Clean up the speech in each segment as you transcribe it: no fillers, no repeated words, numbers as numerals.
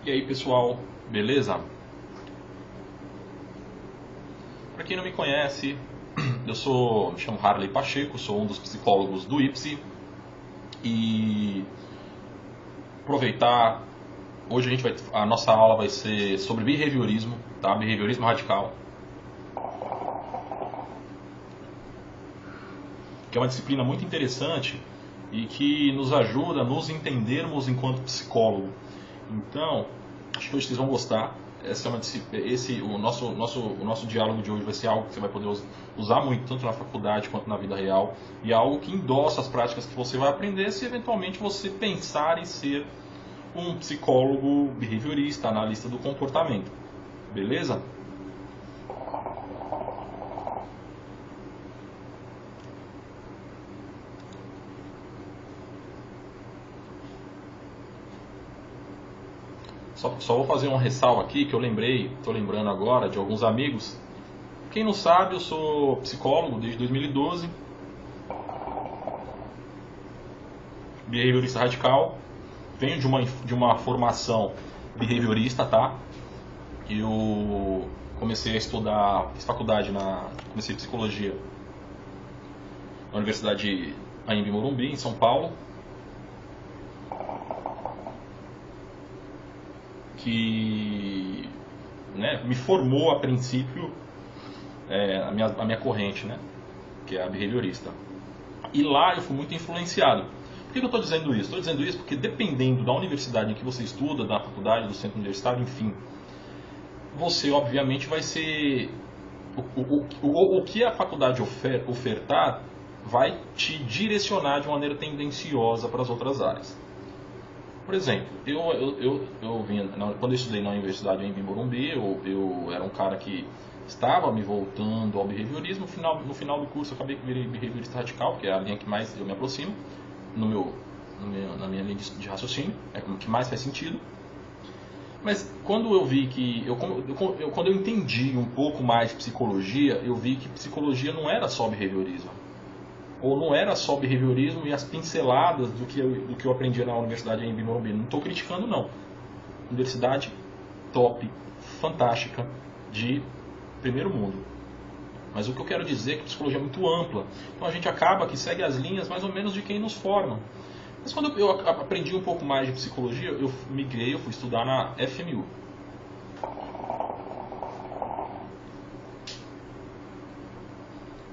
E aí pessoal, beleza? Para quem não me conhece, me chamo Harley Pacheco, sou um dos psicólogos do IPSI e aproveitar, hoje a nossa aula vai ser sobre behaviorismo, tá? Behaviorismo radical, que é uma disciplina muito interessante e que nos ajuda a nos entendermos enquanto psicólogo. Então, acho que hoje vocês vão gostar. O nosso diálogo de hoje vai ser algo que você vai poder usar muito, tanto na faculdade quanto na vida real, e é algo que endossa as práticas que você vai aprender se eventualmente você pensar em ser um psicólogo behaviorista, analista do comportamento. Beleza? Só vou fazer uma ressalva aqui que estou lembrando agora de alguns amigos. Quem não sabe, eu sou psicólogo desde 2012, behaviorista radical, venho de uma formação behaviorista, tá? Eu comecei a estudar, fiz faculdade comecei psicologia na Universidade Anhembi Morumbi, em São Paulo, que me formou a princípio a minha corrente, né, que é a behaviorista. E lá eu fui muito influenciado. Por que eu estou dizendo isso? Estou dizendo isso porque dependendo da universidade em que você estuda, da faculdade, do centro universitário, enfim, você obviamente vai ser... O que a faculdade ofertar vai te direcionar de maneira tendenciosa para as outras áreas. Por exemplo, quando eu estudei na Universidade em Morumbi, eu era um cara que estava me voltando ao behaviorismo. No final do curso eu acabei que virei behaviorista radical, que é a linha que mais eu me aproximo na minha linha de raciocínio, é o que mais faz sentido. Mas quando eu vi que quando eu entendi um pouco mais de psicologia, eu vi que psicologia não era só behaviorismo. Ou não era só behaviorismo e as pinceladas do que eu aprendi na Universidade em Morumbi. Não estou criticando, não. Universidade top, fantástica, de primeiro mundo. Mas o que eu quero dizer é que a psicologia é muito ampla. Então a gente acaba que segue as linhas mais ou menos de quem nos forma. Mas quando eu aprendi um pouco mais de psicologia, eu fui estudar na FMU.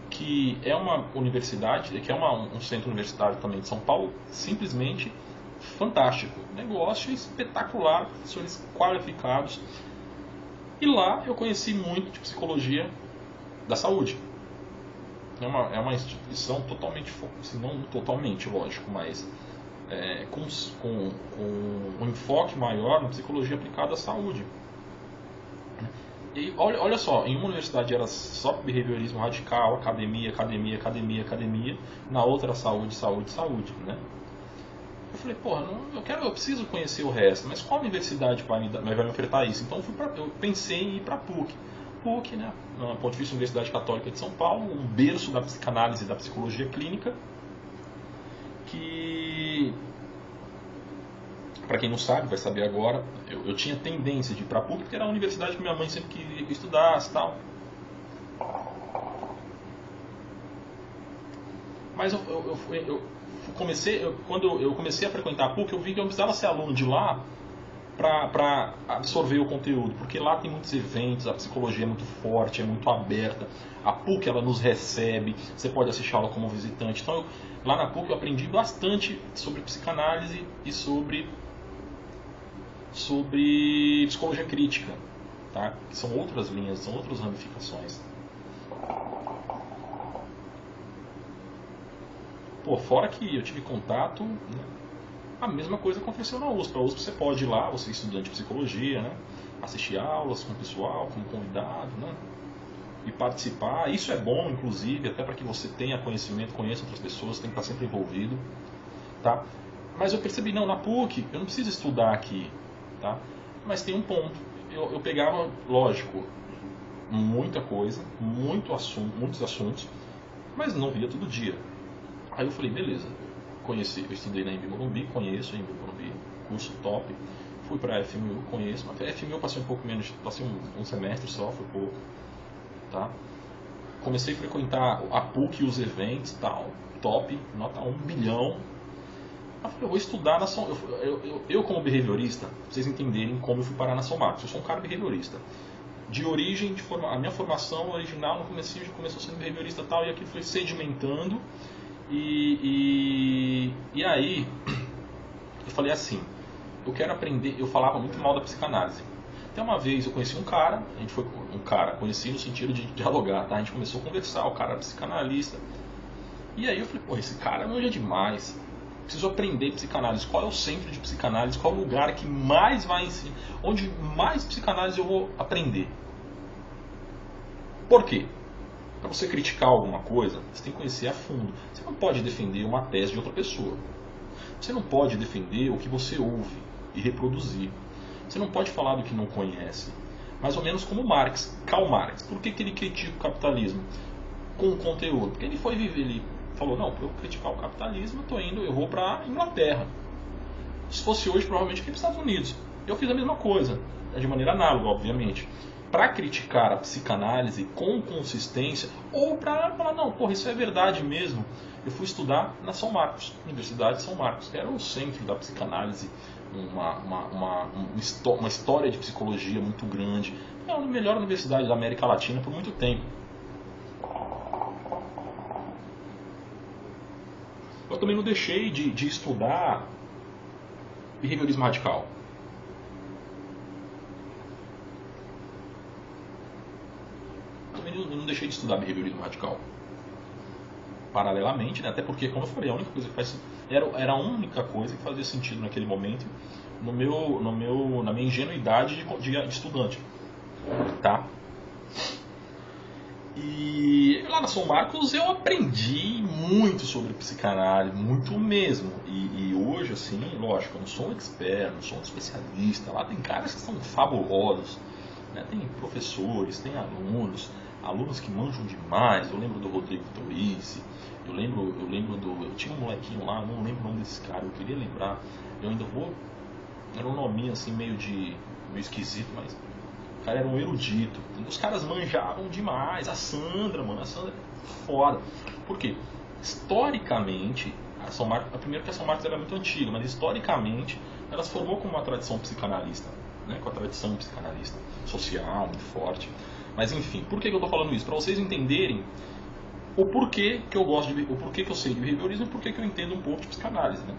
Que é uma universidade, que é um centro universitário também de São Paulo, simplesmente fantástico. Negócio espetacular, professores qualificados. E lá eu conheci muito de psicologia da saúde. É uma instituição totalmente, se não totalmente, lógico, mas com um enfoque maior na psicologia aplicada à saúde. E olha só, em uma universidade era só behaviorismo radical, academia, na outra saúde, né? Eu falei, porra, eu preciso conhecer o resto, mas qual universidade vai me ofertar isso? Então eu pensei em ir para a PUC. PUC, né, na Pontifícia Universidade Católica de São Paulo, um berço da psicanálise e da psicologia clínica, que, para quem não sabe, vai saber agora, eu tinha tendência de ir para a PUC, porque era a universidade que minha mãe sempre queria que eu estudasse e tal. Mas quando eu comecei a frequentar a PUC, eu vi que eu precisava ser aluno de lá para absorver o conteúdo, porque lá tem muitos eventos, a psicologia é muito forte, é muito aberta. A PUC ela nos recebe, você pode assistir a aula como visitante. Então lá na PUC eu aprendi bastante sobre psicanálise e sobre psicologia crítica, tá? Que são outras linhas, são outras ramificações. Pô, fora que eu tive contato, né? A mesma coisa aconteceu na USP. A USP você pode ir lá, você é estudante de psicologia, né? Assistir aulas com o pessoal, como convidado, né? E participar. Isso é bom, inclusive, até para que você tenha conhecimento, conheça outras pessoas, tem que estar sempre envolvido, tá? Mas eu percebi, não, na PUC eu não preciso estudar aqui, tá? Mas tem um ponto. Eu pegava, lógico, muita coisa, muitos assuntos, mas não via todo dia. Aí eu falei, beleza, eu estudei na Anhembi Morumbi, conheço a Anhembi Morumbi, curso top, fui para a FMU, conheço, mas a FMU eu passei um pouco menos, passei um semestre só, foi pouco, tá? Comecei a frequentar a PUC e os eventos, tal, top, nota 1 bilhão. Eu falei, eu vou estudar na São... Eu como behaviorista, pra vocês entenderem como eu fui parar na São Marcos, eu sou um cara behaviorista. De origem, a minha formação original no comecinho já começou sendo behaviorista tal, e aquilo foi sedimentando. E aí, eu falei assim, eu quero aprender, eu falava muito mal da psicanálise. Até uma vez eu conheci um cara, conheci no sentido de dialogar, tá? A gente começou a conversar, o cara era psicanalista. E aí eu falei, pô, esse cara manja demais. Preciso aprender psicanálise. Qual é o centro de psicanálise? Qual é o lugar que mais vai ensinar? Onde mais psicanálise eu vou aprender? Por quê? Para você criticar alguma coisa, você tem que conhecer a fundo. Você não pode defender uma tese de outra pessoa. Você não pode defender o que você ouve e reproduzir. Você não pode falar do que não conhece. Mais ou menos como Marx, Karl Marx. Por que ele critica o capitalismo? Com o conteúdo. Porque ele foi viver, ele falou, não, para eu criticar o capitalismo, eu vou para a Inglaterra. Se fosse hoje, provavelmente aqui nos Estados Unidos. Eu fiz a mesma coisa, de maneira análoga, obviamente. Para criticar a psicanálise com consistência, ou para falar, não, porra, isso é verdade mesmo. Eu fui estudar na São Marcos, Universidade de São Marcos, que era o centro da psicanálise, uma história de psicologia muito grande. É a melhor universidade da América Latina por muito tempo. Eu também não deixei de estudar behaviorismo radical. Eu não deixei de estudar behaviorismo radical. Paralelamente, né? Até porque, como eu falei, a única coisa que era a única coisa que fazia sentido naquele momento na minha ingenuidade de estudante, tá? E lá na São Marcos eu aprendi muito sobre psicanálise, muito mesmo. E hoje, assim, lógico, eu não sou um expert, não sou um especialista. Lá tem caras que são fabulosos, né? Tem professores, tem alunos que manjam demais. Eu lembro do Rodrigo Torice, eu tinha um molequinho lá, não lembro o nome desse cara, eu queria lembrar, eu ainda vou, era um nominho assim meio esquisito, mas o cara era um erudito. Os caras manjavam demais. A Sandra é foda. Por quê? Historicamente, primeiro que a São Marcos era muito antiga, mas historicamente ela se formou como uma tradição psicanalista, né? Com a tradição psicanalista social muito forte. Mas enfim, por que eu estou falando isso? Para vocês entenderem o porquê que eu sei de behaviorismo e por que eu entendo um pouco de psicanálise, né?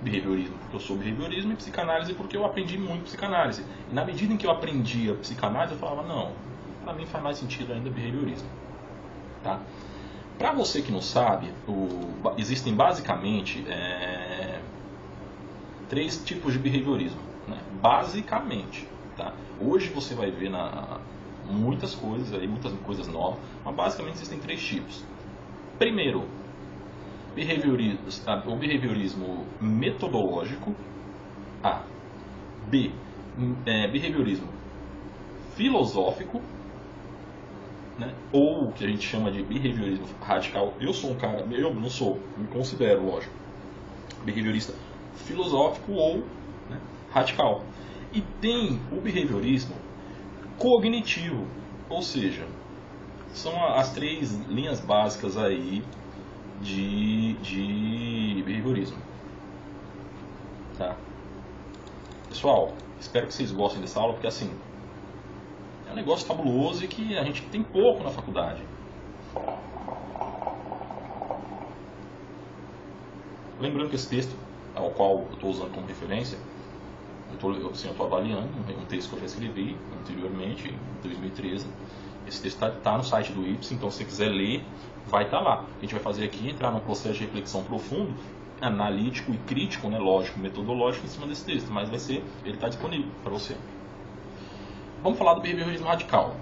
Behaviorismo porque eu sou behaviorismo, e psicanálise porque eu aprendi muito psicanálise. E na medida em que eu aprendia psicanálise, eu falava, não, para mim faz mais sentido ainda behaviorismo, tá? Para você que não sabe, existem basicamente 3 tipos de behaviorismo, né? Basicamente, tá? Hoje você vai ver muitas coisas novas, mas basicamente existem 3 tipos. Primeiro, o behaviorismo metodológico. A. B. Behaviorismo filosófico, né? Ou o que a gente chama de behaviorismo radical. Eu me considero, lógico, behaviorista filosófico ou, né, radical. E tem o behaviorismo cognitivo, ou seja, são as 3 linhas básicas aí de behaviorismo, tá? Pessoal, espero que vocês gostem dessa aula, porque assim, é um negócio fabuloso e que a gente tem pouco na faculdade. Lembrando que esse texto, ao qual eu estou usando como referência, eu estou avaliando um texto que eu já escrevi anteriormente, em 2013. Esse texto está no site do IPSI, então se você quiser ler, vai estar lá. O que a gente vai fazer aqui é entrar num processo de reflexão profundo, analítico e crítico, né, lógico, metodológico em cima desse texto, mas ele está disponível para você. Vamos falar do behaviorismo radical.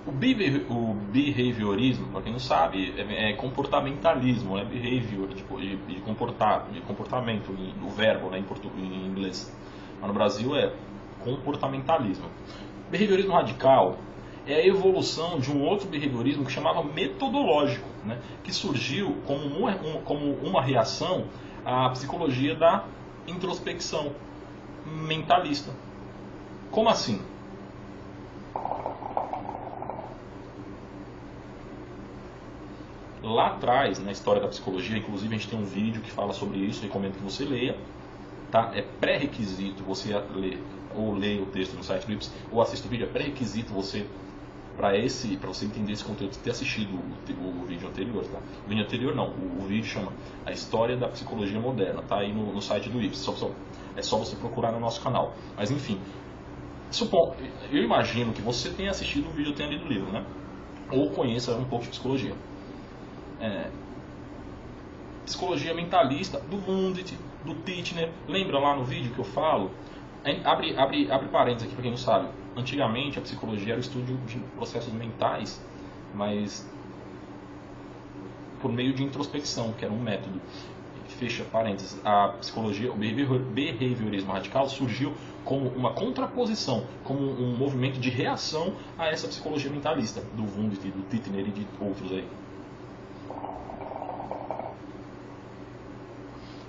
O behaviorismo, para quem não sabe, é comportamentalismo, é behavior, de comportamento, o verbo, né, em inglês. Mas no Brasil é comportamentalismo. Behaviorismo radical é a evolução de um outro behaviorismo que chamava metodológico, né, que surgiu como uma reação à psicologia da introspecção mentalista. Como assim? Lá atrás, na história da psicologia, inclusive a gente tem um vídeo que fala sobre isso, recomendo que você leia, tá? É pré-requisito você ler, ou ler o texto no site do IPS, ou assista o vídeo, é pré-requisito você, para você entender esse conteúdo, ter assistido o vídeo anterior, tá? O vídeo anterior não, o vídeo chama A História da Psicologia Moderna, tá aí no site do IPS, é só você procurar no nosso canal. Mas enfim, eu imagino que você tenha assistido o vídeo ou tenha lido o livro, né? Ou conheça um pouco de psicologia. Psicologia mentalista do Wundt, do Titchener. Lembra lá no vídeo que eu falo? Abre parênteses aqui para quem não sabe. Antigamente a psicologia era o estudo de processos mentais, mas por meio de introspecção, que era um método. Fecha parênteses. A psicologia, o behaviorismo radical surgiu como uma contraposição, como um movimento de reação a essa psicologia mentalista do Wundt, do Titchener e de outros aí.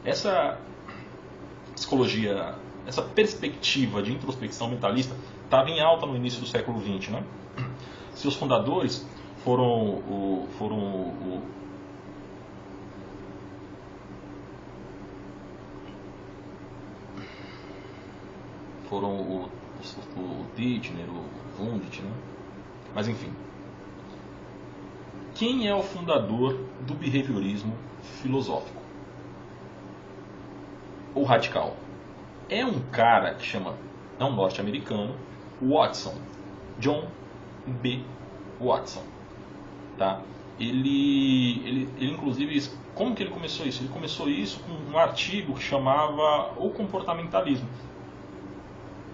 Essa psicologia, essa perspectiva de introspecção mentalista estava em alta no início do século XX, né? Seus fundadores foram o Titchener, o Wundt, né? Mas enfim. Quem é o fundador do behaviorismo filosófico? O radical? É um cara que é um norte-americano, Watson, John B. Watson, tá? Ele inclusive, como que ele começou isso? Ele começou isso com um artigo que chamava O Comportamentalismo.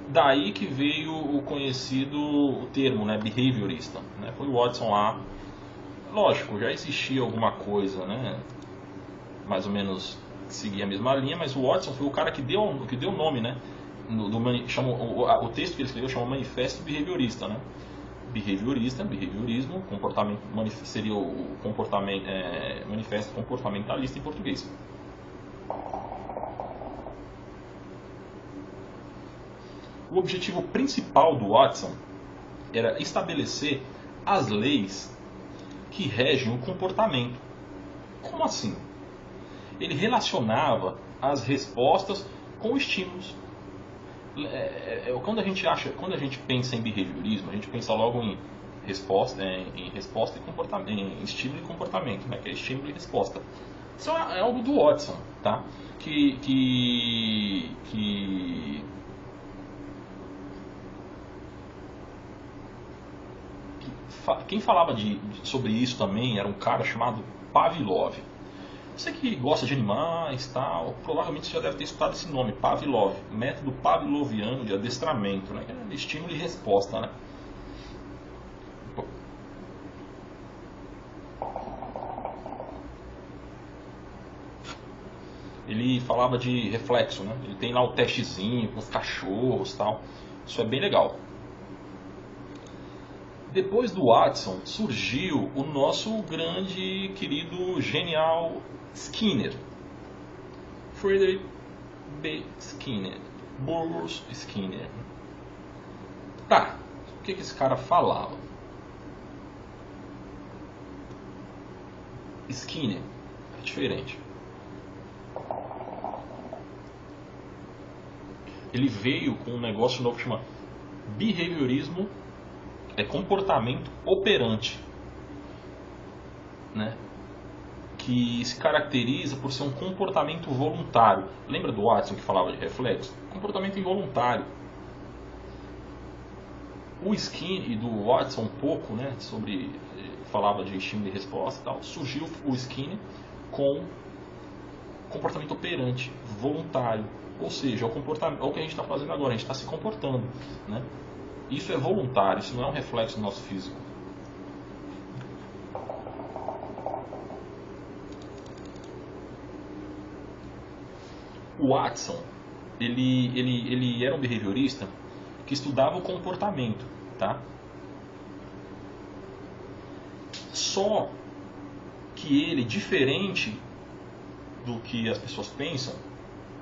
Daí que veio o conhecido termo, né, behaviorista, né? Foi o Watson lá. Lógico, já existia alguma coisa, né, mais ou menos seguia a mesma linha, mas o Watson foi o cara que deu o nome, né? O texto que ele escreveu chama Manifesto Behaviorista, né? Behaviorismo, comportamento, seria o comportamento, manifesto comportamentalista em português. O objetivo principal do Watson era estabelecer as leis que regem o comportamento. Como assim? Ele relacionava as respostas com estímulos. Quando a gente pensa em behaviorismo, a gente pensa logo em resposta e comportamento, em estímulo e comportamento, né? Que é estímulo e resposta. Isso é algo do Watson, tá? Quem falava sobre isso também era um cara chamado Pavlov. Você que gosta de animais, tal, provavelmente você já deve ter escutado esse nome, Pavlov, método pavloviano de adestramento, né? Estímulo e resposta, né? Ele falava de reflexo, né? Ele tem lá o testezinho com os cachorros, tal. Isso é bem legal. Depois do Watson surgiu o nosso grande, querido, genial Skinner. Friedrich B. Skinner. Burroughs Skinner. Tá, o que esse cara falava? Skinner é diferente. Ele veio com um negócio novo que chama behaviorismo, comportamento operante, né? Que se caracteriza por ser um comportamento voluntário. Lembra do Watson que falava de reflexo? Comportamento involuntário. O Skinner e do Watson um pouco, né, falava de estímulo e resposta e tal. Surgiu o Skinner com comportamento operante, voluntário. Ou seja, é o que a gente está fazendo agora, a gente está se comportando, né? Isso é voluntário, isso não é um reflexo do nosso físico. O Watson, ele era um behaviorista que estudava o comportamento, tá? Só que ele, diferente do que as pessoas pensam,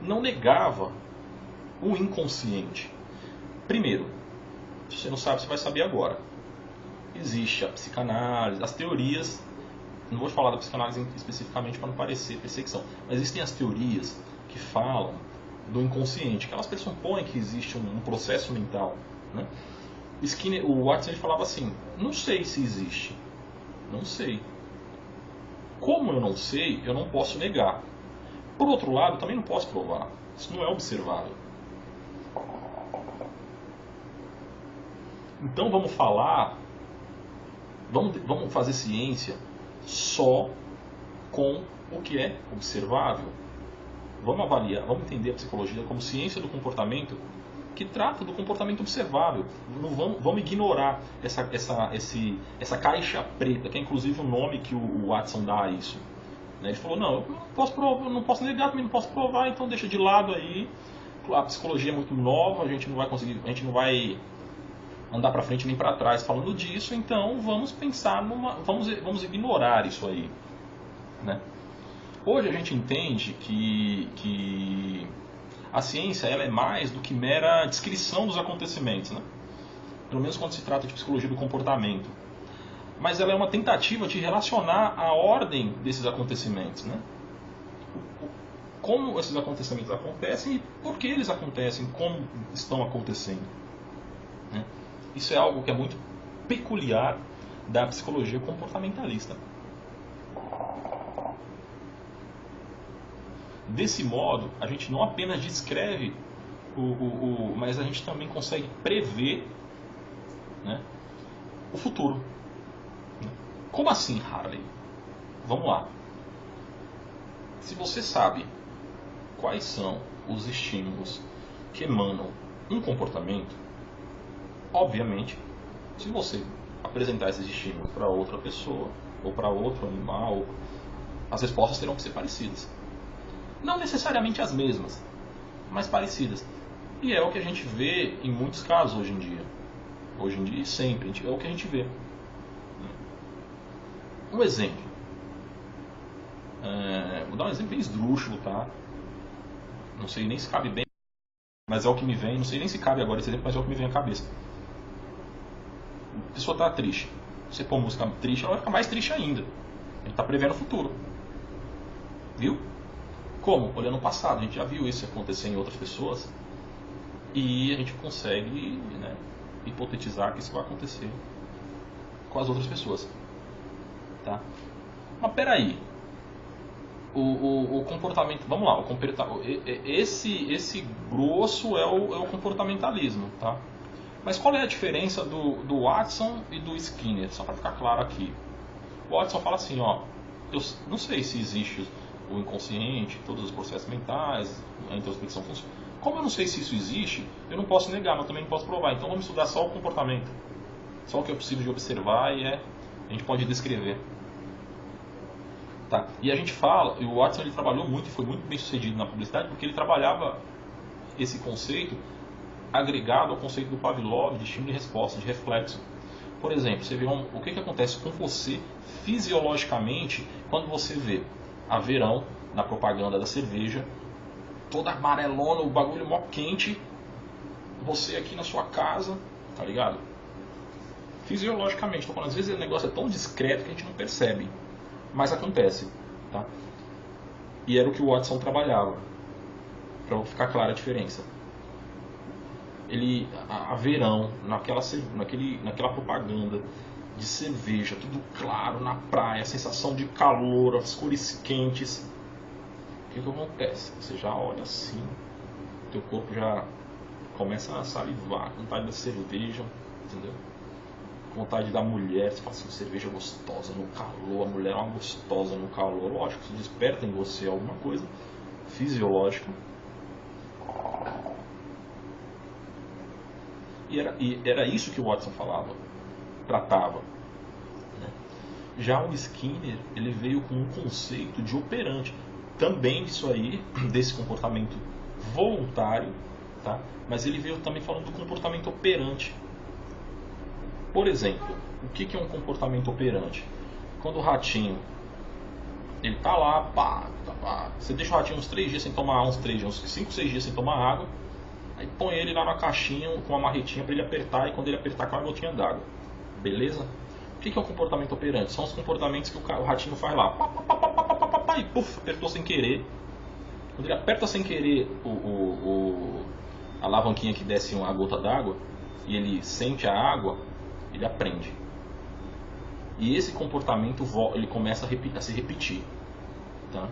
não negava o inconsciente. Primeiro, se você não sabe, você vai saber agora. Existe a psicanálise, as teorias, não vou falar da psicanálise especificamente para não parecer perseguição, mas existem as teorias que falam do inconsciente, que elas pressupõem que existe um processo mental, né? O Watson ele falava assim, não sei se existe, não sei. Como eu não sei, eu não posso negar. Por outro lado, também não posso provar. Isso não é observável. Então vamos falar, vamos fazer ciência só com o que é observável. Vamos avaliar, vamos entender a psicologia como ciência do comportamento que trata do comportamento observável. Não vamos ignorar essa caixa preta, que é inclusive o nome que o Watson dá a isso. Ele falou, não, eu não posso negar, também não posso provar, então deixa de lado aí. A psicologia é muito nova, a gente não vai andar para frente nem para trás falando disso, então vamos pensar vamos ignorar isso aí, né? Hoje a gente entende que a ciência ela é mais do que mera descrição dos acontecimentos, né? Pelo menos quando se trata de psicologia do comportamento. Mas ela é uma tentativa de relacionar a ordem desses acontecimentos, né? Como esses acontecimentos acontecem e por que eles acontecem, como estão acontecendo, né? Isso é algo que é muito peculiar da psicologia comportamentalista. Desse modo, a gente não apenas descreve, mas a gente também consegue prever, né, o futuro. Como assim, Harley? Vamos lá. Se você sabe quais são os estímulos que emanam um comportamento, obviamente, se você apresentar esses estímulos para outra pessoa ou para outro animal, as respostas terão que ser parecidas. Não necessariamente as mesmas, mas parecidas. E é o que a gente vê em muitos casos hoje em dia. Hoje em dia e sempre, é o que a gente vê. Um exemplo. Vou dar um exemplo bem esdrúxulo, tá? Não sei nem se cabe bem, mas é o que me vem. Não sei nem se cabe agora esse exemplo, mas é o que me vem à cabeça. A pessoa está triste. Você pôr música triste, ela vai ficar mais triste ainda. A gente está prevendo o futuro. Viu? Como? Olhando o passado, a gente já viu isso acontecer em outras pessoas e a gente consegue, né, hipotetizar que isso vai acontecer com as outras pessoas, tá? Mas peraí, o comportamento, vamos lá, esse grosso é o comportamentalismo, tá? Mas qual é a diferença do Watson e do Skinner? Só para ficar claro aqui, o Watson fala assim, ó, eu não sei se existe o inconsciente, todos os processos mentais, a introspecção funciona. Como eu não sei se isso existe, eu não posso negar, mas também não posso provar. Então vamos estudar só o comportamento, só o que é possível de observar e a gente pode descrever. Tá? E a gente fala, e o Watson ele trabalhou muito e foi muito bem sucedido na publicidade porque ele trabalhava esse conceito agregado ao conceito do Pavlov de estímulo e resposta, de reflexo. Por exemplo, você vê o que acontece com você fisiologicamente quando você vê a Verão na propaganda da cerveja, toda amarelona, o bagulho mó quente, você aqui na sua casa, tá ligado? Fisiologicamente, tô falando, às vezes o negócio é tão discreto que a gente não percebe, mas acontece, tá? E era o que o Watson trabalhava, para ficar clara a diferença. A Verão, naquela propaganda de cerveja, tudo claro na praia, a sensação de calor, as cores quentes. O que acontece? Você já olha assim, teu corpo já começa a salivar, vontade da cerveja, entendeu? Vontade da mulher, você fala assim, cerveja gostosa no calor, a mulher é uma gostosa no calor. Lógico, isso desperta em você alguma coisa fisiológica. E era isso que o Watson falava, tratava. Já o Skinner, ele veio com um conceito de operante, também disso aí, desse comportamento voluntário, tá? Mas ele veio também falando do comportamento operante. Por exemplo, o que é um comportamento operante? Quando o ratinho, ele tá lá, você deixa o ratinho uns 3 dias sem tomar, uns 5, 6 dias sem tomar água, Aí põe ele lá na caixinha com uma marretinha para ele apertar, e quando ele apertar com uma gotinha d'água. Beleza? O que é o comportamento operante? São os comportamentos que o ratinho faz lá. Pá, pá, pá, pá, pá, pá, pá, pá, e puf, apertou sem querer. Quando ele aperta sem querer a alavanquinha que desce uma gota d'água e ele sente a água, ele aprende. E esse comportamento ele começa a se repetir. Tá?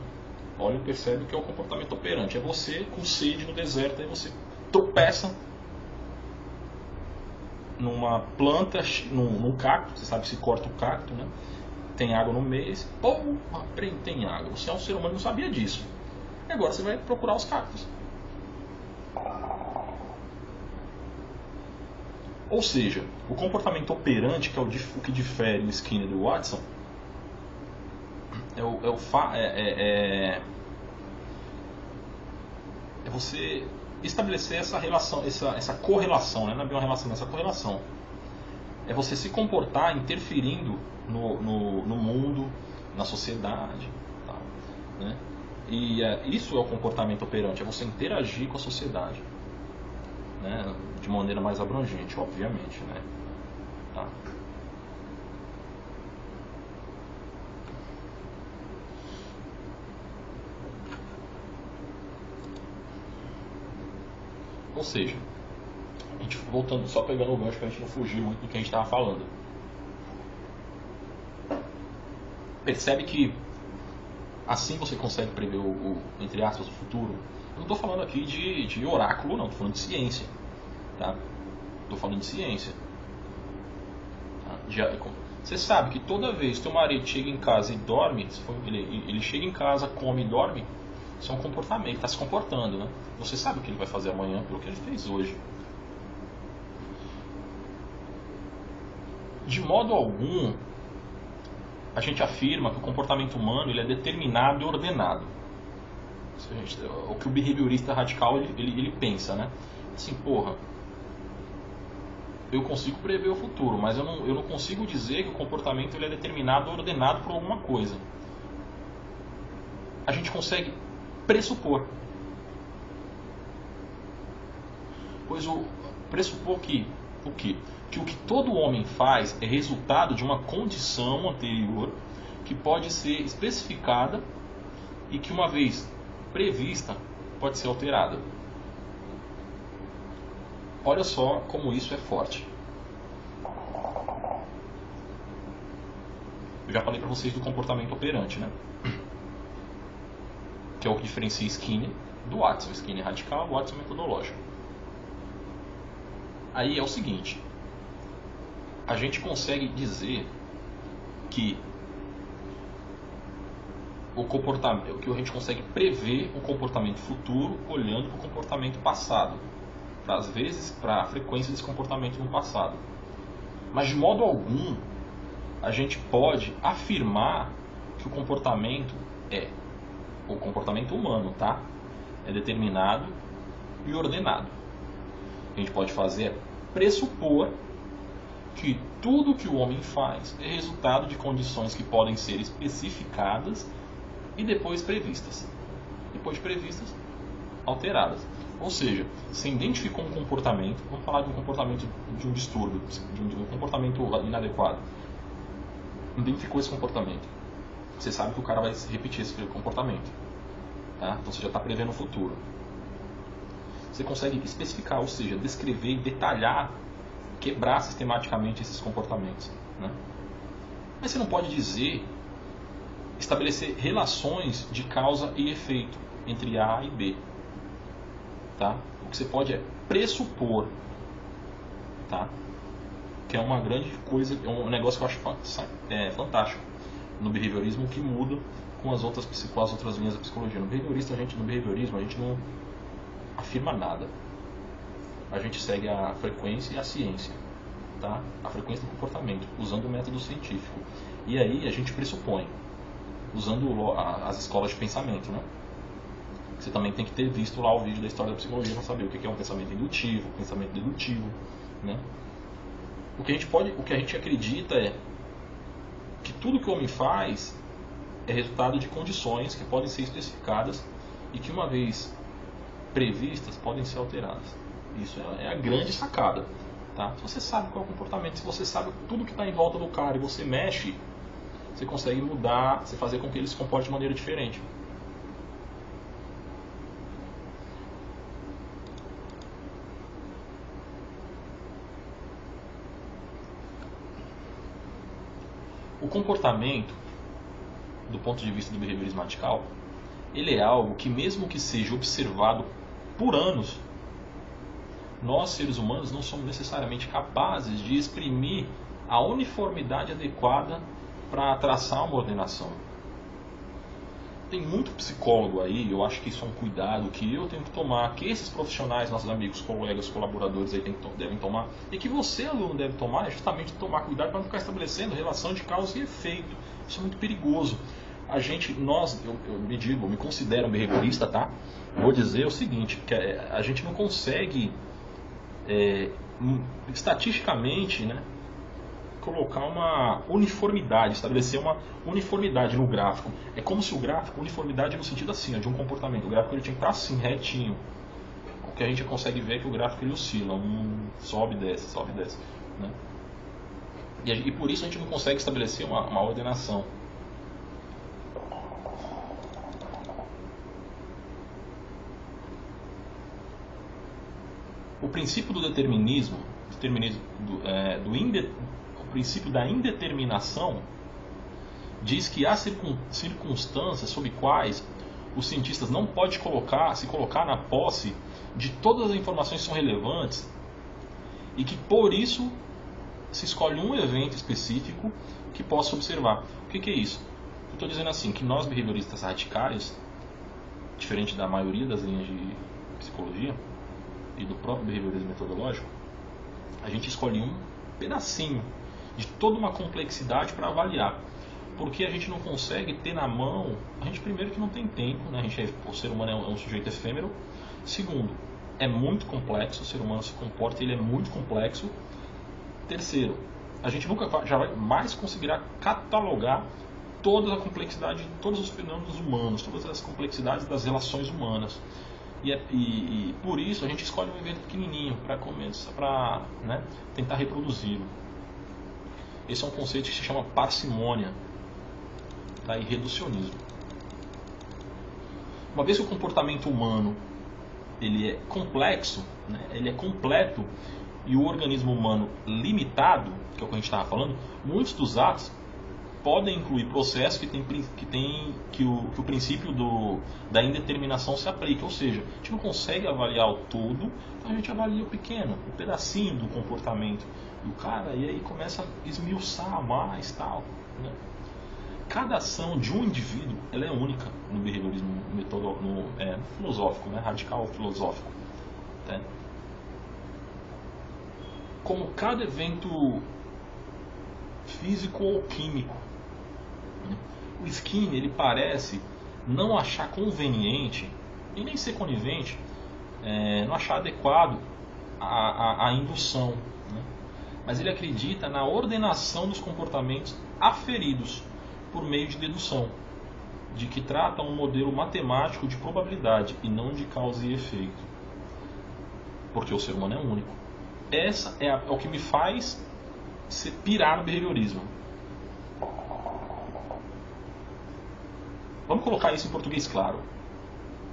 Olha e percebe que é o comportamento operante. É você com sede no deserto, aí você tropeça numa planta, num cacto, você sabe que se corta o cacto, né? Tem água no meio, tem água. Você é um ser humano e não sabia disso. E agora você vai procurar os cactos. Ou seja, o comportamento operante, que é o que difere o Skinner do Watson, é você estabelecer essa relação, essa correlação, né? Não é bem uma relação, mas essa correlação. É você se comportar interferindo no mundo, na sociedade. Tá? Né? E isso é o comportamento operante, é você interagir com a sociedade. Né? De maneira mais abrangente, obviamente. Né? Tá? Ou seja, a gente voltando, só pegando o gancho para a gente não fugir muito do que a gente estava falando. Percebe que assim você consegue prever entre aspas, o futuro. Eu não estou falando aqui de oráculo, não, estou falando de ciência. Tá? Estou falando de ciência. Tá? Você sabe que toda vez que o marido chega em casa e dorme, ele chega em casa, come e dorme, isso é um comportamento, ele está se comportando, né? Você sabe o que ele vai fazer amanhã pelo que ele fez hoje. De modo algum, a gente afirma que o comportamento humano ele é determinado e ordenado. O que o behaviorista radical ele pensa, né? Assim, porra, eu consigo prever o futuro, mas eu não consigo dizer que o comportamento ele é determinado ou ordenado por alguma coisa. A gente consegue pressupor. Pois pressupor que o quê? Que o que todo homem faz é resultado de uma condição anterior que pode ser especificada e que, uma vez prevista, pode ser alterada. Olha só como isso é forte. Eu já falei para vocês do comportamento operante, né? Que é o que diferencia Skinner do Watson. Skinner radical, Watson metodológico. Aí é o seguinte. A gente consegue dizer que a gente consegue prever o comportamento futuro olhando para o comportamento passado, às vezes para a frequência desse comportamento no passado. Mas de modo algum a gente pode afirmar que o comportamento humano, tá? É determinado e ordenado. O que a gente pode fazer é pressupor que tudo que o homem faz é resultado de condições que podem ser especificadas e depois previstas. Depois de previstas, alteradas. Ou seja, você identificou um comportamento, vamos falar de um comportamento de um distúrbio, de um comportamento inadequado. Identificou esse comportamento. Você sabe que o cara vai repetir esse comportamento. Tá? Então você já está prevendo o futuro. Você consegue especificar, ou seja, descrever e detalhar, quebrar sistematicamente esses comportamentos. Né? Mas você não pode dizer, estabelecer relações de causa e efeito entre A e B. Tá? O que você pode é pressupor. Tá? Que é uma grande coisa, é um negócio que eu acho fantástico no behaviorismo, que muda com as outras linhas da psicologia. No behaviorismo a gente não afirma nada. A gente segue a frequência e a ciência, tá? A frequência do comportamento, usando o método científico. E aí a gente pressupõe, usando as escolas de pensamento, né? Você também tem que ter visto lá o vídeo da história da psicologia para saber o que é um pensamento indutivo, pensamento dedutivo, né? O que a gente acredita é que tudo que o homem faz é resultado de condições que podem ser especificadas e que, uma vez previstas, podem ser alteradas. Isso é a grande sacada. Tá? Se você sabe qual é o comportamento, se você sabe tudo que está em volta do cara e você mexe, você consegue mudar, você fazer com que ele se comporte de maneira diferente. O comportamento, do ponto de vista do behaviorismo radical, ele é algo que, mesmo que seja observado por anos, nós, seres humanos, não somos necessariamente capazes de exprimir a uniformidade adequada para traçar uma ordenação. Tem muito psicólogo aí, eu acho que isso é um cuidado que eu tenho que tomar, que esses profissionais, nossos amigos, colegas, colaboradores aí devem tomar, e que você, aluno, deve tomar, é justamente tomar cuidado para não ficar estabelecendo relação de causa e efeito. Isso é muito perigoso. Eu me considero um behaviorista, tá? Vou dizer o seguinte, que a gente não consegue estatisticamente, né, colocar uma uniformidade, estabelecer uma uniformidade no gráfico. É como se o gráfico, uniformidade no sentido assim, de um comportamento, o gráfico ele tinha que estar assim, retinho. O que a gente consegue ver é que o gráfico ele oscila, sobe e desce, né? E por isso a gente não consegue estabelecer uma ordenação. O princípio do determinismo, o princípio da indeterminação, diz que há circunstâncias sob quais os cientistas não podem se colocar na posse de todas as informações que são relevantes e que por isso se escolhe um evento específico que possa observar. O que é isso? Eu estou dizendo assim, que nós behavioristas radicais, diferente da maioria das linhas de psicologia e do próprio behaviorismo metodológico, a gente escolhe um pedacinho de toda uma complexidade para avaliar. Porque a gente não consegue ter na mão, a gente primeiro que não tem tempo, né? O ser humano é um sujeito efêmero. Segundo, é muito complexo, o ser humano se comporta, ele é muito complexo. Terceiro, a gente nunca jamais conseguirá catalogar toda a complexidade de todos os fenômenos humanos, todas as complexidades das relações humanas. E por isso a gente escolhe um evento pequenininho para né, tentar reproduzi-lo. Esse é um conceito que se chama parcimônia, tá? E reducionismo. Uma vez que o comportamento humano ele é complexo, né, ele é completo, e o organismo humano limitado, que é o que a gente estava falando, muitos dos atos podem incluir processos que o princípio da indeterminação se aplica. Ou seja, a gente não consegue avaliar o todo, então a gente avalia o pequeno, o pedacinho do comportamento do cara, e aí começa a esmiuçar mais tal, né? Cada ação de um indivíduo ela é única no behaviorismo filosófico, né? Radical filosófico, tá? Como cada evento físico ou químico, né? O Skinner ele parece não achar conveniente e nem ser conivente, não achar adequado a indução, né? Mas ele acredita na ordenação dos comportamentos aferidos por meio de dedução, de que trata um modelo matemático de probabilidade e não de causa e efeito, porque o ser humano é único. Essa é o que me faz se pirar no behaviorismo. Vamos colocar isso em português claro.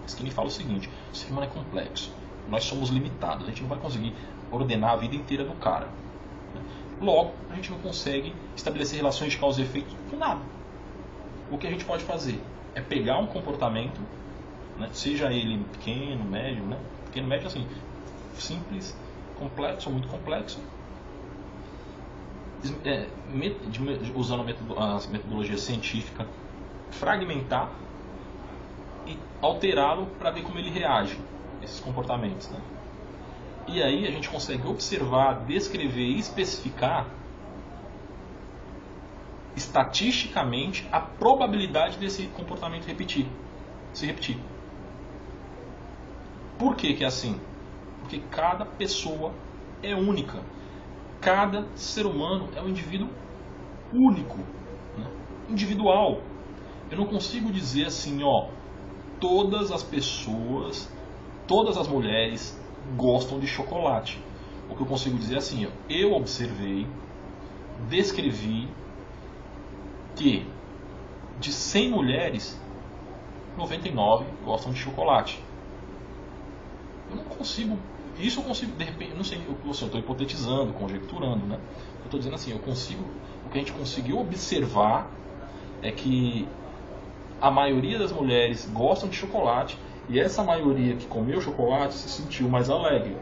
Skinner fala o seguinte: o ser humano é complexo, nós somos limitados, a gente não vai conseguir ordenar a vida inteira do cara. Logo, a gente não consegue estabelecer relações de causa e efeito com nada. O que a gente pode fazer é pegar um comportamento, né, seja ele pequeno, médio, né, pequeno, médio assim, simples, complexo ou muito complexo, usando a metodologia científica, fragmentar e alterá-lo para ver como ele reage a esses comportamentos, né? E aí a gente consegue observar, descrever e especificar estatisticamente a probabilidade desse comportamento se repetir. Por que é assim? Porque cada pessoa é única. Cada ser humano é um indivíduo único, né? Individual. Eu não consigo dizer assim, ó, todas as pessoas, todas as mulheres gostam de chocolate. O que eu consigo dizer é assim, ó, eu observei, descrevi que de 100 mulheres, 99 gostam de chocolate. Eu não consigo, isso eu consigo, de repente, não sei, eu estou hipotetizando, conjecturando, né? Eu estou dizendo assim, o que a gente conseguiu observar é que a maioria das mulheres gostam de chocolate e essa maioria que comeu chocolate se sentiu mais alegre.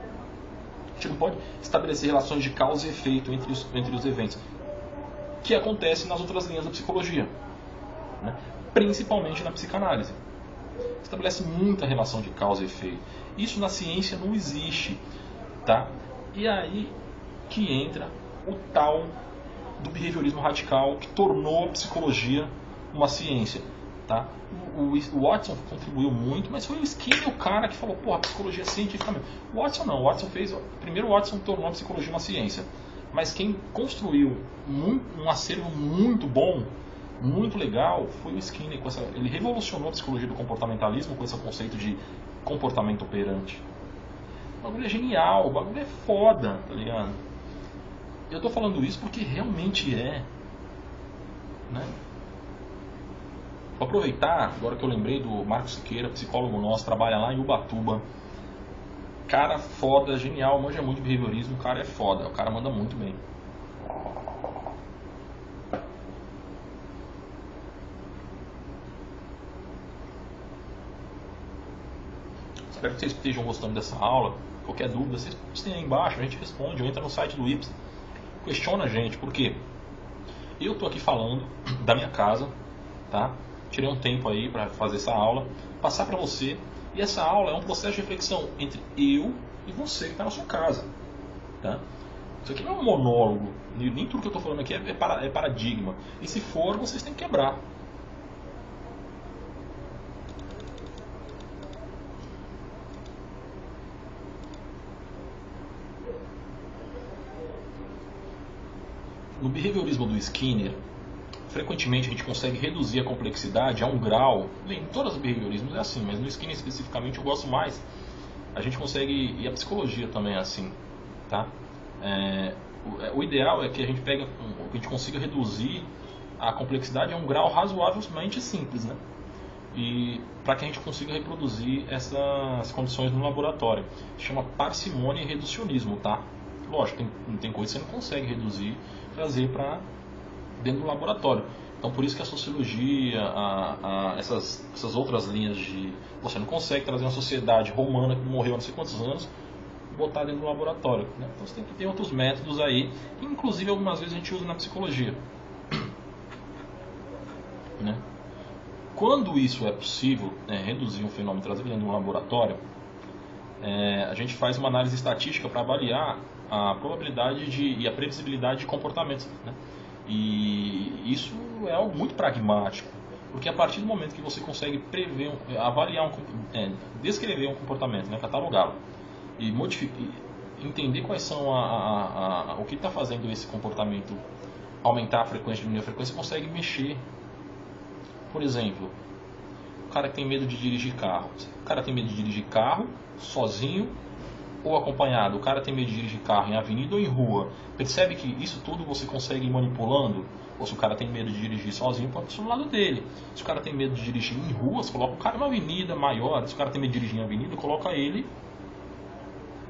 A gente não pode estabelecer relações de causa e efeito entre os eventos, que acontece nas outras linhas da psicologia, né? Principalmente na psicanálise. Estabelece muita relação de causa e efeito. Isso na ciência não existe, tá? E aí que entra o tal do behaviorismo radical que tornou a psicologia uma ciência, tá? O Watson contribuiu muito, mas foi o Skinner o cara que falou, porra, a psicologia é científica mesmo. O Watson não, o Watson primeiro o Watson tornou a psicologia uma ciência, mas quem construiu um acervo muito bom, muito legal, foi o Skinner. Ele revolucionou a psicologia do comportamentalismo com esse conceito de comportamento operante. O bagulho é genial, o bagulho é foda, tá ligado? Eu tô falando isso porque realmente é, né? Vou aproveitar, agora que eu lembrei do Marcos Siqueira, psicólogo nosso, trabalha lá em Ubatuba. Cara foda, genial, manja muito de behaviorismo, o cara é foda, o cara manda muito bem. Espero que vocês estejam gostando dessa aula. Qualquer dúvida, vocês têm aí embaixo, a gente responde, ou entra no site do IPS. Questiona a gente, porque eu tô aqui falando da minha casa, tá? Tirei um tempo aí para fazer essa aula, passar para você. E essa aula é um processo de reflexão entre eu e você que está na sua casa, tá? Isso aqui não é um monólogo, nem tudo que eu estou falando aqui é paradigma. E se for, vocês têm que quebrar. No behaviorismo do Skinner, frequentemente a gente consegue reduzir a complexidade a um grau. Bem, em todos os behaviorismos é assim, mas no Skinner especificamente eu gosto mais. A gente consegue, e a psicologia também é assim, tá? O ideal é que a gente consiga reduzir a complexidade a um grau razoavelmente simples, né? E para que a gente consiga reproduzir essas condições no laboratório. Chama parcimônia e reducionismo, tá? Lógico, tem coisa que você não consegue reduzir, trazer para dentro do laboratório. Então por isso que a sociologia, essas outras linhas de... Você não consegue trazer uma sociedade romana que morreu há não sei quantos anos e botar dentro do laboratório, né? Então você tem que ter outros métodos aí, inclusive algumas vezes a gente usa na psicologia, né? Quando isso é possível, reduzir um fenômeno e trazer dentro do laboratório, a gente faz uma análise estatística para avaliar a probabilidade e a previsibilidade de comportamentos, né? E isso é algo muito pragmático, porque a partir do momento que você consegue prever, avaliar, descrever um comportamento, né, catalogá-lo e entender quais são o que está fazendo esse comportamento aumentar a frequência, diminuir a frequência, você consegue mexer. Por exemplo, o cara que tem medo de dirigir carro. O cara tem medo de dirigir carro sozinho ou acompanhado. O cara tem medo de dirigir carro em avenida ou em rua. Percebe que isso tudo você consegue ir manipulando? Ou se o cara tem medo de dirigir sozinho, pode ser do lado dele. Se o cara tem medo de dirigir em rua, você coloca o cara em uma avenida maior. Se o cara tem medo de dirigir em avenida, coloca ele.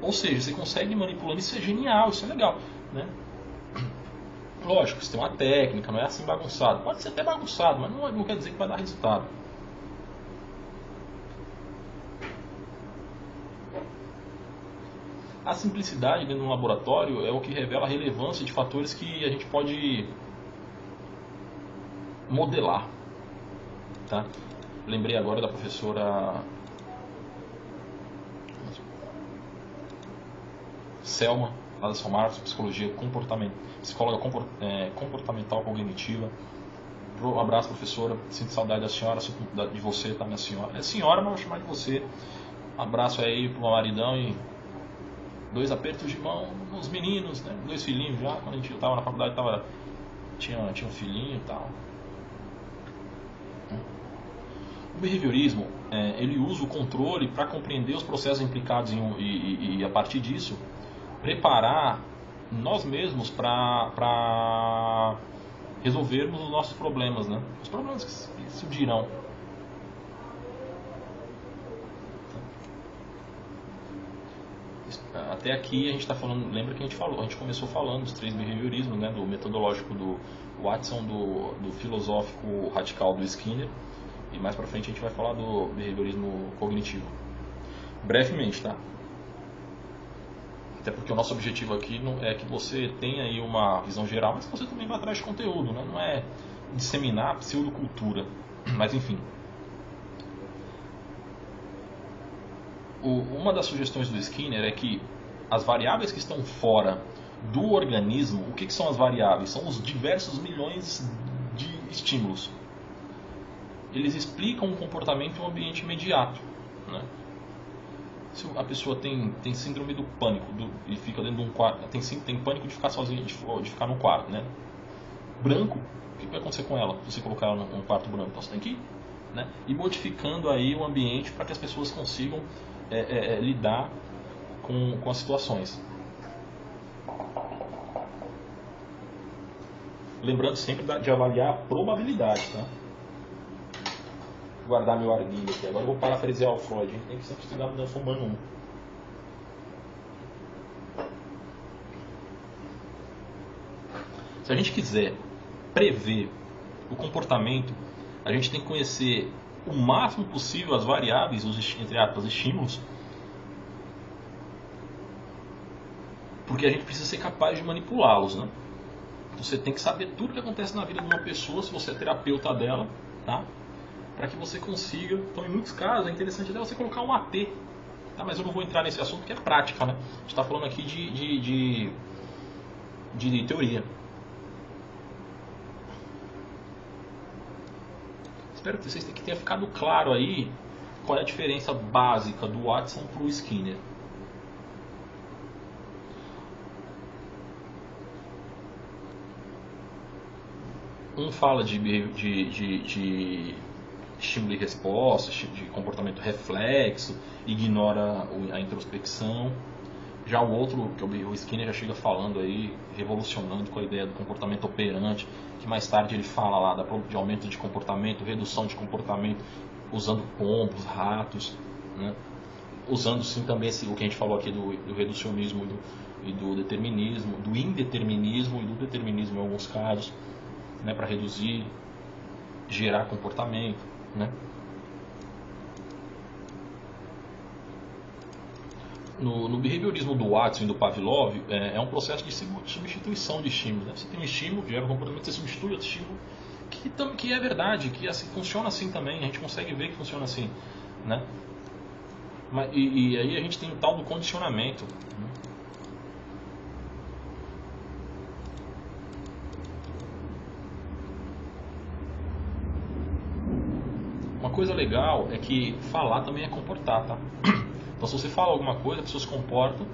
Ou seja, você consegue ir manipulando. Isso é genial, isso é legal, né? Lógico, você tem uma técnica, não é assim bagunçado. Pode ser até bagunçado, mas não quer dizer que vai dar resultado. A simplicidade dentro de um laboratório é o que revela a relevância de fatores que a gente pode modelar, tá? Lembrei agora da professora Selma, lá da São Marcos, psicologia comportamental, psicóloga comportamental cognitiva. Um abraço, professora. Sinto saudade da senhora, de você, tá, minha senhora? É senhora, mas eu vou chamar de você. Um abraço aí pro meu maridão e 2 apertos de mão nos meninos, né? 2 filhinhos já. Quando a gente estava na faculdade, tinha um filhinho e tal. O behaviorismo, ele usa o controle para compreender os processos implicados e a partir disso, preparar nós mesmos para resolvermos os nossos problemas, né? Os problemas que surgirão. Até aqui a gente está falando, lembra que a gente começou falando dos 3 behaviorismos, né? Do metodológico do Watson, do filosófico radical do Skinner, e mais para frente a gente vai falar do behaviorismo cognitivo. Brevemente, tá? Até porque o nosso objetivo aqui não é que você tenha aí uma visão geral, mas que você também vá atrás de conteúdo, né? Não é disseminar pseudocultura, mas enfim. Uma das sugestões do Skinner é que as variáveis que estão fora do organismo, o que são as variáveis? São os diversos milhões de estímulos. Eles explicam o comportamento em um ambiente imediato, né? Se a pessoa tem síndrome do pânico e fica dentro de um quarto, tem pânico de ficar sozinha, de ficar no quarto, né? Branco, o que vai acontecer com ela se você colocar ela num quarto branco? Então você tem que ir, né? Ir modificando aí o ambiente para que as pessoas consigam lidar com as situações. Lembrando sempre de avaliar a probabilidade, tá? Vou guardar meu arguilho aqui. Agora eu vou parafrasear o Freud. A gente tem que sempre estudar mudança humana 1. Se a gente quiser prever o comportamento, a gente tem que conhecer o máximo possível as variáveis, os, entre aspas, estímulos, porque a gente precisa ser capaz de manipulá-los, né? Você tem que saber tudo que acontece na vida de uma pessoa, se você é terapeuta dela, tá? Para que você consiga, então em muitos casos é interessante até você colocar um AT, tá? Mas eu não vou entrar nesse assunto que é prática, né? A gente está falando aqui de teoria. Espero que vocês tenham ficado claro aí qual é a diferença básica do Watson para o Skinner. Um fala de estímulo e resposta, de comportamento reflexo, ignora a introspecção. Já o outro, que o Skinner já chega falando aí, revolucionando com a ideia do comportamento operante, que mais tarde ele fala lá de aumento de comportamento, redução de comportamento, usando pombos, ratos, né? Usando sim também o que a gente falou aqui do reducionismo e do determinismo, do indeterminismo e do determinismo em alguns casos, né, para reduzir, gerar comportamento, né? No behaviorismo do Watson e do Pavlov, é um processo de substituição de estímulos, né? Você tem um estímulo, gera um comportamento, você substitui outro estímulo, que é verdade, que assim, funciona assim também, a gente consegue ver que funciona assim, né? E aí a gente tem o tal do condicionamento, né? Uma coisa legal é que falar também é comportar, tá? Então se você fala alguma coisa, a pessoa se comporta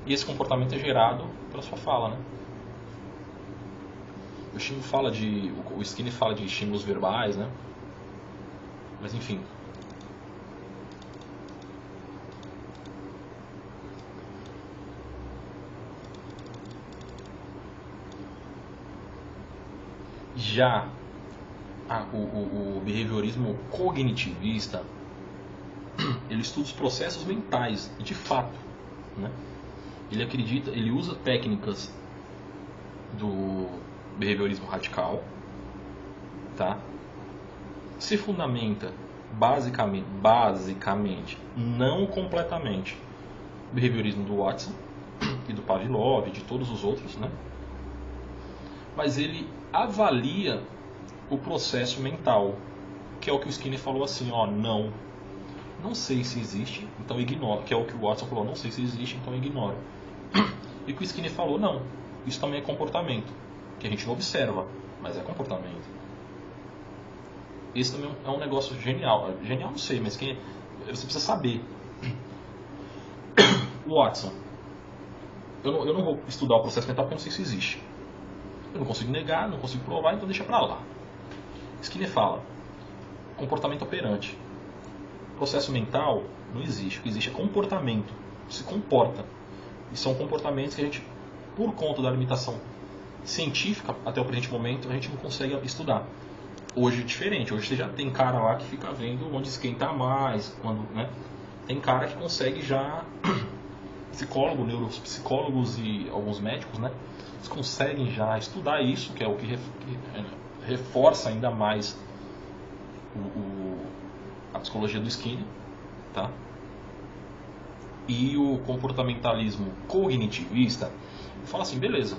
e esse comportamento é gerado pela sua fala, né? O Skinner fala de estímulos verbais, né? Mas enfim. Já o behaviorismo cognitivista, ele estuda os processos mentais, de fato, né? Ele usa técnicas do behaviorismo radical, tá? Se fundamenta basicamente, não completamente, o behaviorismo do Watson e do Pavlov, de todos os outros, né? Mas ele avalia o processo mental, que é o que o Skinner falou assim, ó, não sei se existe, então ignoro, que é o que o Watson falou, não sei se existe, então ignoro. E o que o Skinner falou, não, isso também é comportamento, que a gente não observa, mas é comportamento. Esse também é um negócio genial, genial não sei, mas você precisa saber. O Watson, eu não vou estudar o processo mental porque eu não sei se existe. Eu não consigo negar, não consigo provar, então deixa pra lá. Skinner fala, comportamento operante. Processo mental não existe. O que existe é comportamento. Se comporta. E são comportamentos que a gente, por conta da limitação científica, até o presente momento, a gente não consegue estudar. Hoje é diferente. Hoje você já tem cara lá que fica vendo onde esquenta mais, quando, né? Tem cara que consegue já, psicólogo, neuropsicólogos e alguns médicos, né? Eles conseguem já estudar isso, que é o que reforça ainda mais a psicologia do Skinner, tá? E o comportamentalismo cognitivista fala assim, beleza,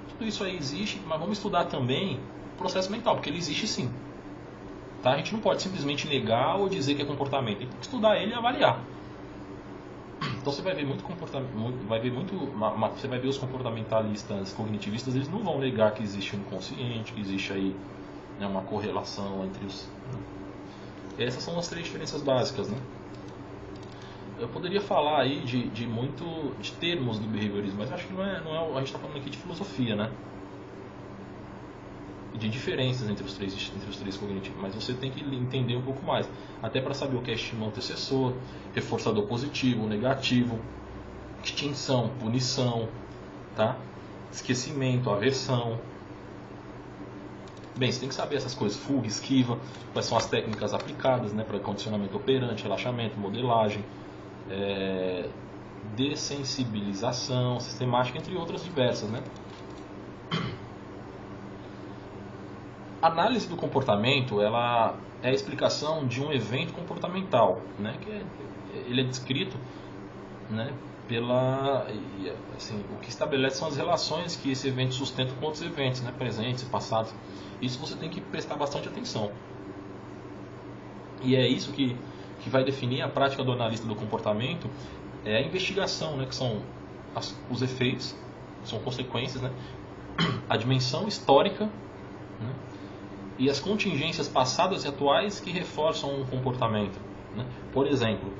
tudo isso aí existe, mas vamos estudar também o processo mental, porque ele existe sim. Tá? A gente não pode simplesmente negar ou dizer que é comportamento, tem que estudar ele e avaliar. Então você vai ver muito comportamento, você vai ver os comportamentalistas cognitivistas, eles não vão negar que existe um inconsciente, que existe aí, né, uma correlação entre os... Essas são as 3 diferenças básicas, né? Eu poderia falar aí de termos do behaviorismo, mas acho que não é a gente está falando aqui de filosofia, né? De diferenças entre os três cognitivos, mas você tem que entender um pouco mais, até para saber o que é estímulo antecessor, reforçador positivo, negativo, extinção, punição, tá? Esquecimento, aversão. Bem, você tem que saber essas coisas, fuga, esquiva, quais são as técnicas aplicadas, né, para condicionamento operante, relaxamento, modelagem, dessensibilização, sistemática, entre outras diversas, né? A análise do comportamento, ela é a explicação de um evento comportamental, né? Ele é descrito, né, assim, o que estabelece são as relações que esse evento sustenta com outros eventos, né, presentes e passados. Isso você tem que prestar bastante atenção. E é isso que vai definir a prática do analista do comportamento, é a investigação, né, que são os efeitos, são consequências, né, a dimensão histórica, né, e as contingências passadas e atuais que reforçam um comportamento, né? Por exemplo,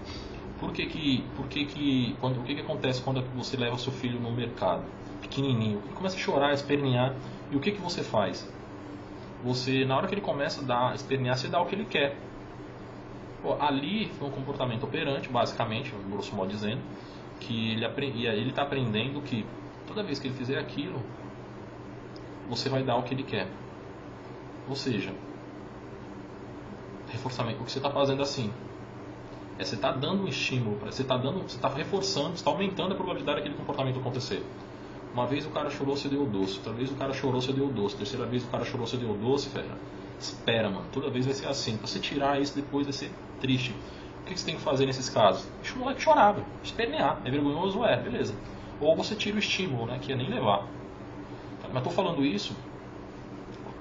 o que acontece quando você leva seu filho no mercado, pequenininho, ele começa a chorar, a espernear, e o que você faz? Você, na hora que ele começa a espernear, você dá o que ele quer. Ali foi um comportamento operante, basicamente, grosso modo dizendo, que ele está aprendendo que toda vez que ele fizer aquilo, você vai dar o que ele quer. Ou seja, reforçamento. O que você está fazendo assim? Você está dando um estímulo, você está reforçando, você está aumentando a probabilidade daquele comportamento acontecer. Uma vez o cara chorou, você deu o doce. Outra vez o cara chorou, você deu o doce. Terceira vez o cara chorou, você deu o doce, fera. Espera, mano. Toda vez vai ser assim. Pra você tirar isso depois vai ser triste. O que você tem que fazer nesses casos? Deixa o moleque chorar, velho. Espernear. É vergonhoso? É, beleza. Ou você tira o estímulo, né? Que é nem levar. Mas tô falando isso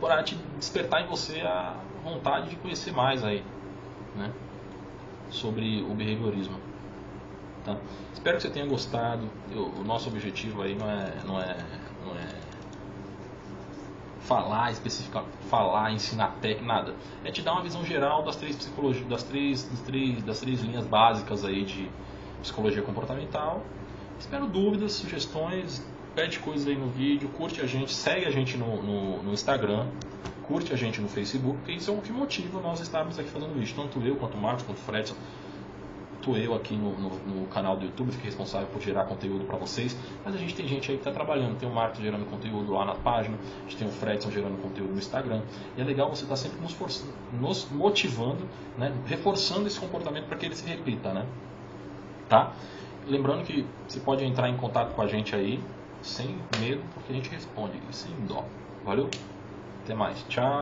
para te despertar em você a vontade de conhecer mais aí, né, sobre o behaviorismo, tá? Espero que você tenha gostado. O nosso objetivo aí não é falar especificamente, ensinar técnica, nada. É te dar uma visão geral das 3 psicologias, das três linhas básicas aí de psicologia comportamental. Espero dúvidas, sugestões. Pede coisas aí no vídeo, curte a gente, segue a gente no Instagram, curte a gente no Facebook, porque isso é o que motiva nós estarmos aqui fazendo isso. Tanto eu, quanto o Marcos, quanto o Fred, tanto eu aqui no canal do YouTube, fiquei responsável por gerar conteúdo para vocês, mas a gente tem gente aí que está trabalhando, tem o Marcos gerando conteúdo lá na página, a gente tem o Fredson gerando conteúdo no Instagram, e é legal você estar sempre nos motivando, né, reforçando esse comportamento para que ele se repita, né? Tá? Lembrando que você pode entrar em contato com a gente aí, sem medo, porque a gente responde, sem dó. Valeu? Até mais. Tchau.